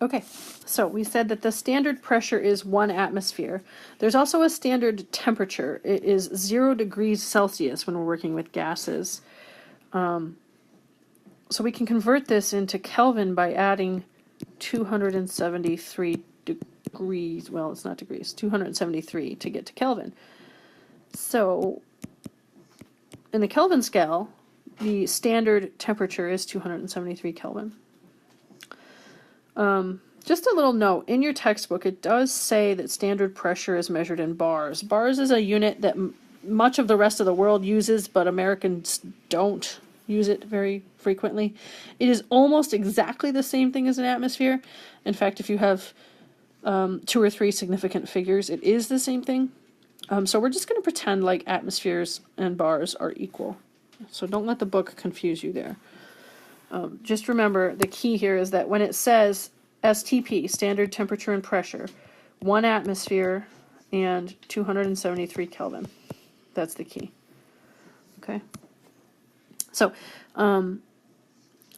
Okay, so we said that the standard pressure is 1 atmosphere. There's also a standard temperature. It is 0 degrees Celsius when we're working with gases. So we can convert this into Kelvin by adding 273 degrees. Well, it's not degrees, 273 to get to Kelvin. So in the Kelvin scale, the standard temperature is 273 Kelvin. Just a little note, in your textbook it does say that standard pressure is measured in bars. Bars is a unit that much of the rest of the world uses, but Americans don't use it very frequently. It is almost exactly the same thing as an atmosphere. In fact, if you have 2 or 3 significant figures, it is the same thing. So we're just going to pretend like atmospheres and bars are equal. So don't let the book confuse you there. Just remember, the key here is that when it says STP, standard temperature and pressure, 1 atmosphere and 273 Kelvin. That's the key. Okay. So I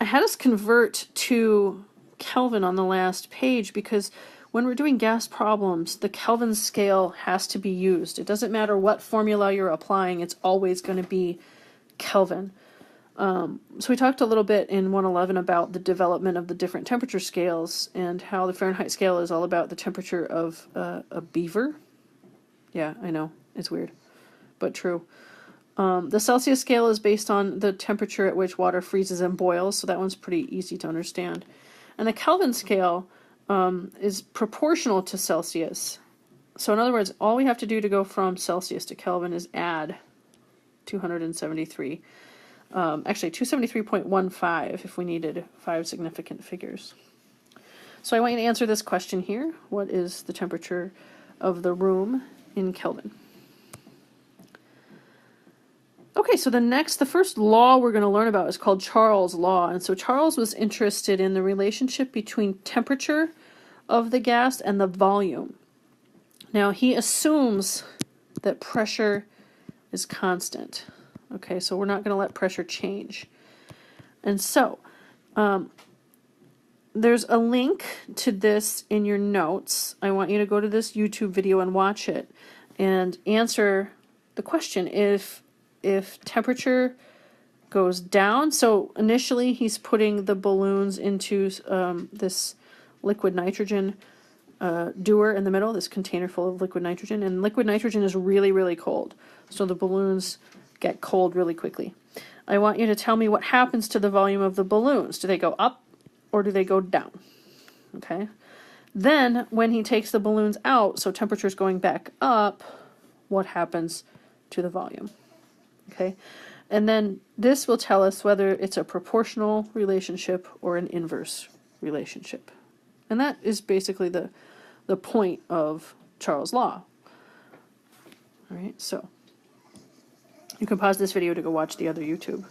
had us convert to Kelvin on the last page because when we're doing gas problems, the Kelvin scale has to be used. It doesn't matter what formula you're applying, it's always going to be Kelvin. So we talked a little bit in 111 about the development of the different temperature scales and how the Fahrenheit scale is all about the temperature of a beaver. Yeah, I know, it's weird, but true. The Celsius scale is based on the temperature at which water freezes and boils, so that one's pretty easy to understand. And the Kelvin scale is proportional to Celsius. So in other words, all we have to do to go from Celsius to Kelvin is add 273. Actually, 273.15 if we needed 5 significant figures. So I want you to answer this question here. What is the temperature of the room in Kelvin? Okay, so the first law we're going to learn about is called Charles' law. And so Charles was interested in the relationship between temperature of the gas and the volume. Now, he assumes that pressure is constant. Okay, so we're not going to let pressure change. And so, there's a link to this in your notes. I want you to go to this YouTube video and watch it and answer the question. If temperature goes down, so initially he's putting the balloons into this liquid nitrogen dewar in the middle, this container full of liquid nitrogen, and liquid nitrogen is really, really cold. So the balloons get cold really quickly. I want you to tell me what happens to the volume of the balloons. Do they go up or do they go down? Okay. Then when he takes the balloons out, so temperature is going back up, what happens to the volume? Okay. And then this will tell us whether it's a proportional relationship or an inverse relationship. And that is basically the point of Charles' law. All right, so you can pause this video to go watch the other YouTube.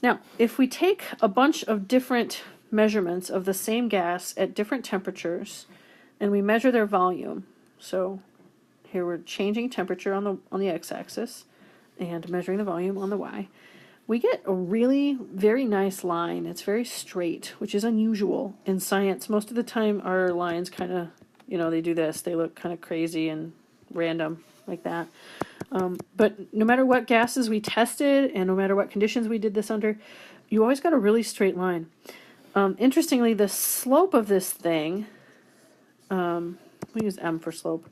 Now, if we take a bunch of different measurements of the same gas at different temperatures and we measure their volume, so here we're changing temperature on the x-axis and measuring the volume on the y, we get a really very nice line. It's very straight, which is unusual in science. Most of the time our lines kind of, they do this. They look kind of crazy and random like that. But no matter what gases we tested and no matter what conditions we did this under, you always got a really straight line. Interestingly, the slope of this thing, we use M for slope,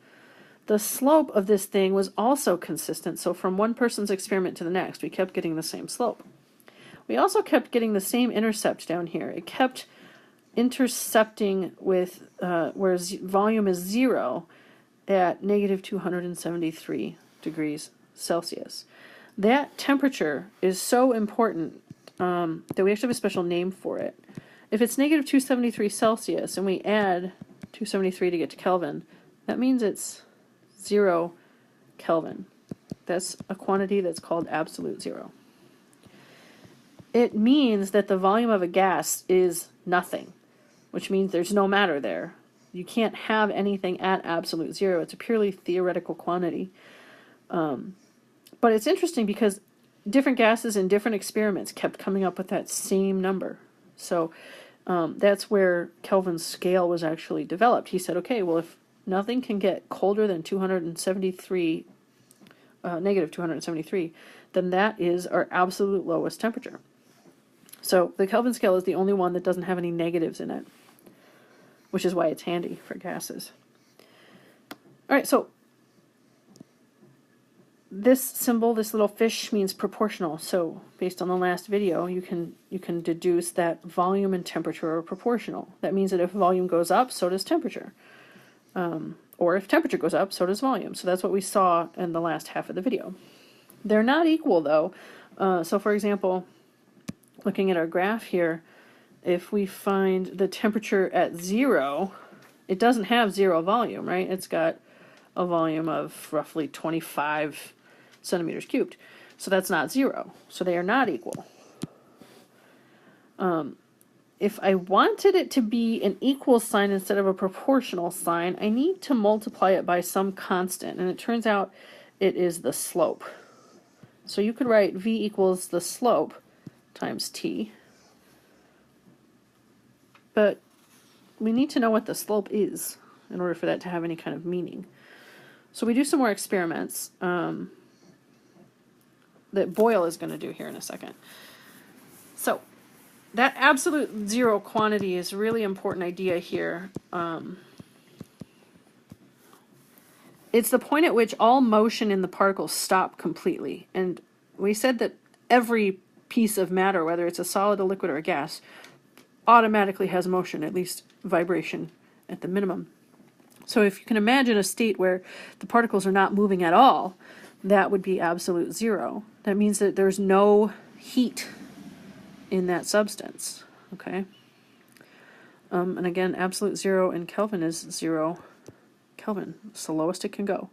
the slope of this thing was also consistent. So from one person's experiment to the next, we kept getting the same slope. We also kept getting the same intercept down here. It kept intercepting with, where volume is 0 at negative 273 degrees Celsius. That temperature is so important that we actually have a special name for it. If it's negative 273 Celsius and we add 273 to get to Kelvin, that means it's 0 Kelvin. That's a quantity that's called absolute zero. It means that the volume of a gas is nothing, which means there's no matter there. You can't have anything at absolute zero. It's a purely theoretical quantity. But it's interesting because different gases in different experiments kept coming up with that same number. So That's where Kelvin's scale was actually developed. He said, okay, well, if nothing can get colder than 273, negative 273, then that is our absolute lowest temperature. So the Kelvin scale is the only one that doesn't have any negatives in it, which is why it's handy for gases. All right, so this symbol, this little fish, means proportional. So based on the last video, you can deduce that volume and temperature are proportional. That means that if volume goes up, so does temperature. Or if temperature goes up, so does volume. So that's what we saw in the last half of the video. They're not equal, though. So for example, looking at our graph here, if we find the temperature at 0, it doesn't have 0 volume, right? It's got a volume of roughly 25 centimeters cubed. So that's not 0. So they are not equal. If I wanted it to be an equal sign instead of a proportional sign, I need to multiply it by some constant. And it turns out it is the slope. So you could write V equals the slope times T. But we need to know what the slope is in order for that to have any kind of meaning. So we do some more experiments that Boyle is going to do here in a second. So that absolute 0 quantity is a really important idea here. It's the point at which all motion in the particles stop completely. And we said that every piece of matter, whether it's a solid, a liquid, or a gas, automatically has motion, at least vibration at the minimum. So if you can imagine a state where the particles are not moving at all, that would be absolute 0. That means that there's no heat in that substance, okay? And again, absolute 0 in Kelvin is 0 Kelvin. It's the lowest it can go.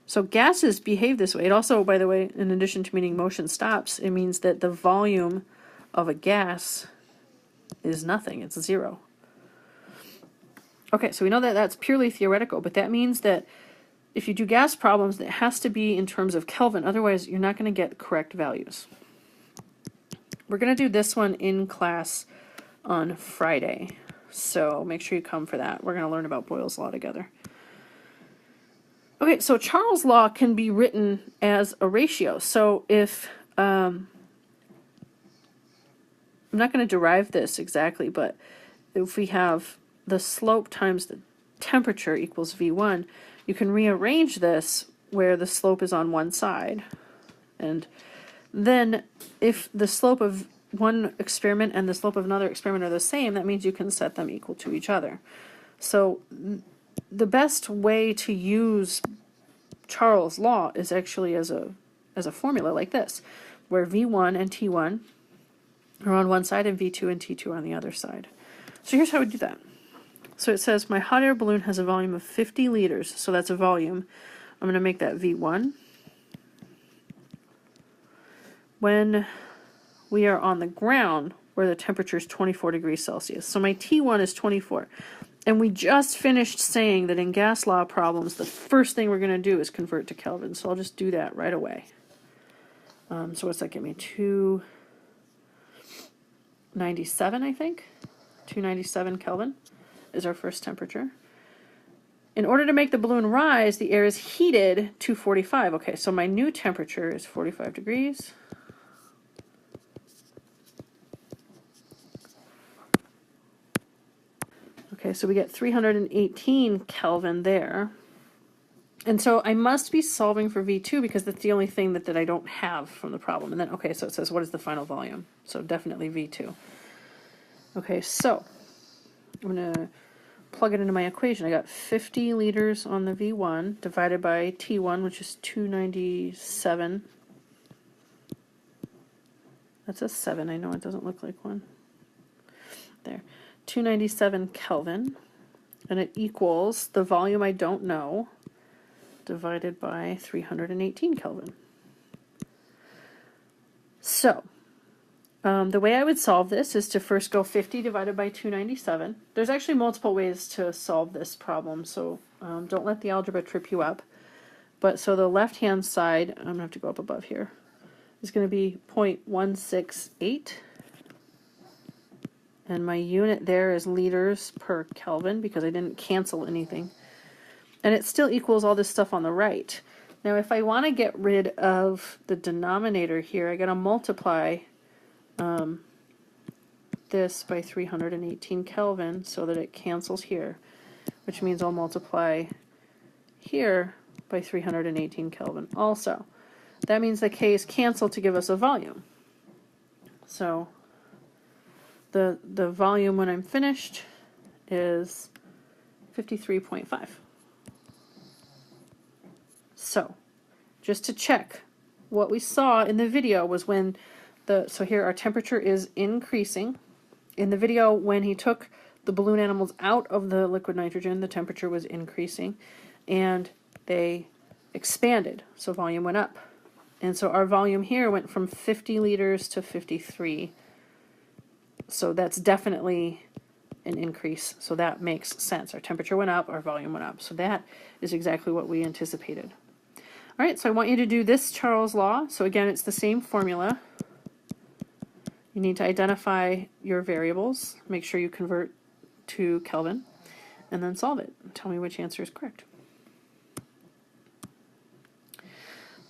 So gases behave this way. It also, by the way, in addition to meaning motion stops, it means that the volume of a gas is nothing. It's 0. Okay, so we know that that's purely theoretical, but that means that if you do gas problems, it has to be in terms of Kelvin. Otherwise, you're not going to get correct values. We're going to do this one in class on Friday, so make sure you come for that. We're going to learn about Boyle's law together. Okay, so Charles' law can be written as a ratio. So if, I'm not going to derive this exactly, but if we have the slope times the temperature equals V1, you can rearrange this where the slope is on one side. And then if the slope of one experiment and the slope of another experiment are the same, that means you can set them equal to each other. So the best way to use Charles' law is actually as a formula like this, where V1 and T1 are on one side and V2 and T2 are on the other side. So here's how we do that. So it says my hot air balloon has a volume of 50 liters, so that's a volume. I'm going to make that V1. When we are on the ground, where the temperature is 24 degrees Celsius. So my T1 is 24. And we just finished saying that in gas law problems, the first thing we're going to do is convert to Kelvin. So I'll just do that right away. So what's that give me? 297, I think. 297 Kelvin is our first temperature. In order to make the balloon rise, the air is heated to 45. Okay, so my new temperature is 45 degrees. Okay, so we get 318 Kelvin there. And so I must be solving for V2 because that's the only thing that I don't have from the problem. And then, okay, so it says, what is the final volume? So definitely V2. Okay, so I'm going to plug it into my equation. I got 50 liters on the V1 divided by T1, which is 297. That's a 7. I know it doesn't look like one. There. 297 Kelvin. And it equals the volume I don't know divided by 318 Kelvin. So, the way I would solve this is to first go 50 divided by 297. There's actually multiple ways to solve this problem, so don't let the algebra trip you up. But so the left-hand side, I'm going to have to go up above here, is going to be 0.168. And my unit there is liters per Kelvin because I didn't cancel anything. And it still equals all this stuff on the right. Now if I want to get rid of the denominator here, I got to multiply this by 318 Kelvin so that it cancels here, which means I'll multiply here by 318 Kelvin also. That means the K's cancel to give us a volume. So the volume when I'm finished is 53.5. So just to check, what we saw in the video was when so here our temperature is increasing. In the video, when he took the balloon animals out of the liquid nitrogen, the temperature was increasing and they expanded, so volume went up. And so our volume here went from 50 liters to 53. So that's definitely an increase. So that makes sense. Our temperature went up, our volume went up. So that is exactly what we anticipated. All right, so I want you to do this Charles' law. So again, it's the same formula. You need to identify your variables, make sure you convert to Kelvin, and then solve it. Tell me which answer is correct.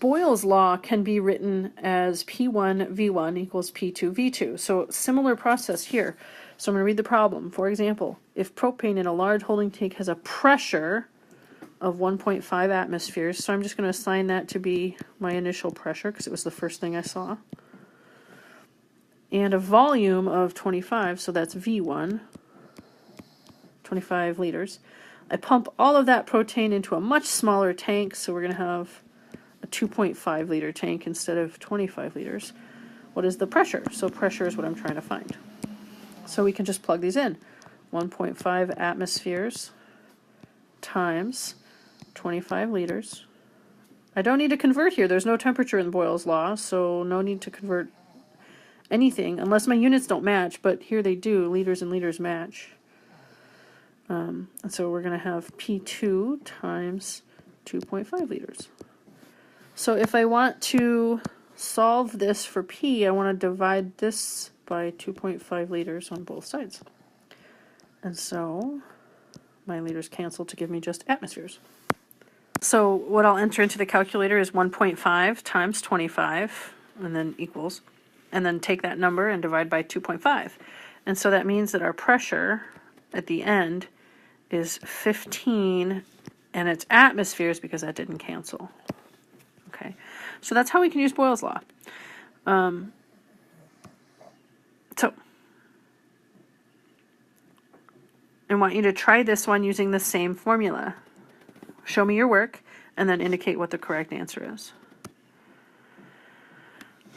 Boyle's law can be written as P1 V1 equals P2 V2. So similar process here. So I'm going to read the problem. For example, if propane in a large holding tank has a pressure of 1.5 atmospheres, so I'm just going to assign that to be my initial pressure because it was the first thing I saw, and a volume of 25, so that's V1, 25 liters. I pump all of that propane into a much smaller tank, so we're going to have a 2.5 liter tank instead of 25 liters. What is the pressure? So pressure is what I'm trying to find. So we can just plug these in. 1.5 atmospheres times 25 liters. I don't need to convert here. There's no temperature in Boyle's law, so no need to convert anything unless my units don't match, but here they do. Liters and liters match. And so we're going to have P2 times 2.5 liters. So if I want to solve this for P, I want to divide this by 2.5 liters on both sides. And so my liters cancel to give me just atmospheres. So what I'll enter into the calculator is 1.5 times 25, and then equals, and then take that number and divide by 2.5. And so that means that our pressure at the end is 15, and it's atmospheres because that didn't cancel. Okay, so that's how we can use Boyle's law. So I want you to try this one using the same formula. Show me your work, and then indicate what the correct answer is.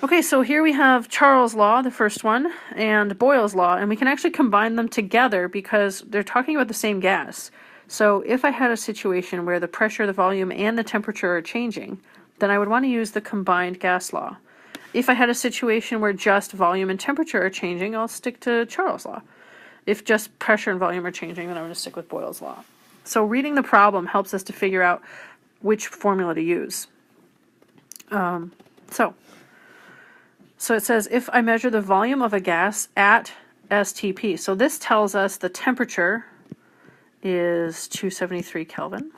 Okay, so here we have Charles' law, the first one, and Boyle's law, and we can actually combine them together because they're talking about the same gas. So if I had a situation where the pressure, the volume, and the temperature are changing, then I would want to use the combined gas law. If I had a situation where just volume and temperature are changing, I'll stick to Charles' law. If just pressure and volume are changing, then I'm going to stick with Boyle's law. So reading the problem helps us to figure out which formula to use. So it says, if I measure the volume of a gas at STP, so this tells us the temperature is 273 Kelvin,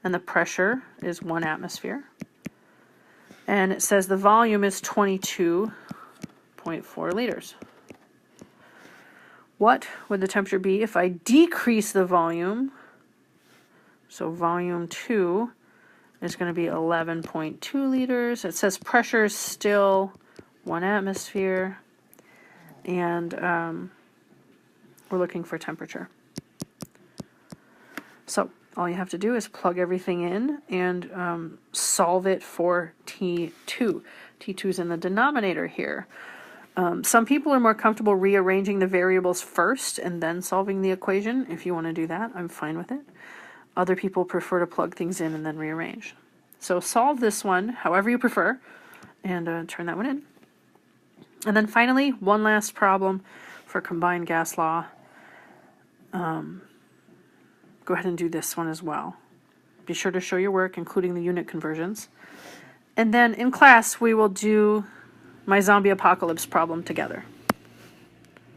and the pressure is 1 atmosphere, and it says the volume is 22.4 liters. What would the temperature be if I decrease the volume? So volume 2 is going to be 11.2 liters. It says pressure is still 1 atmosphere, and we're looking for temperature. So all you have to do is plug everything in and solve it for T2. T2 is in the denominator here. Some people are more comfortable rearranging the variables first and then solving the equation. If you want to do that, I'm fine with it. Other people prefer to plug things in and then rearrange. So solve this one however you prefer, and turn that one in. And then finally, one last problem for combined gas law. Go ahead and do this one as well. Be sure to show your work, including the unit conversions. And then in class, we will do my zombie apocalypse problem together.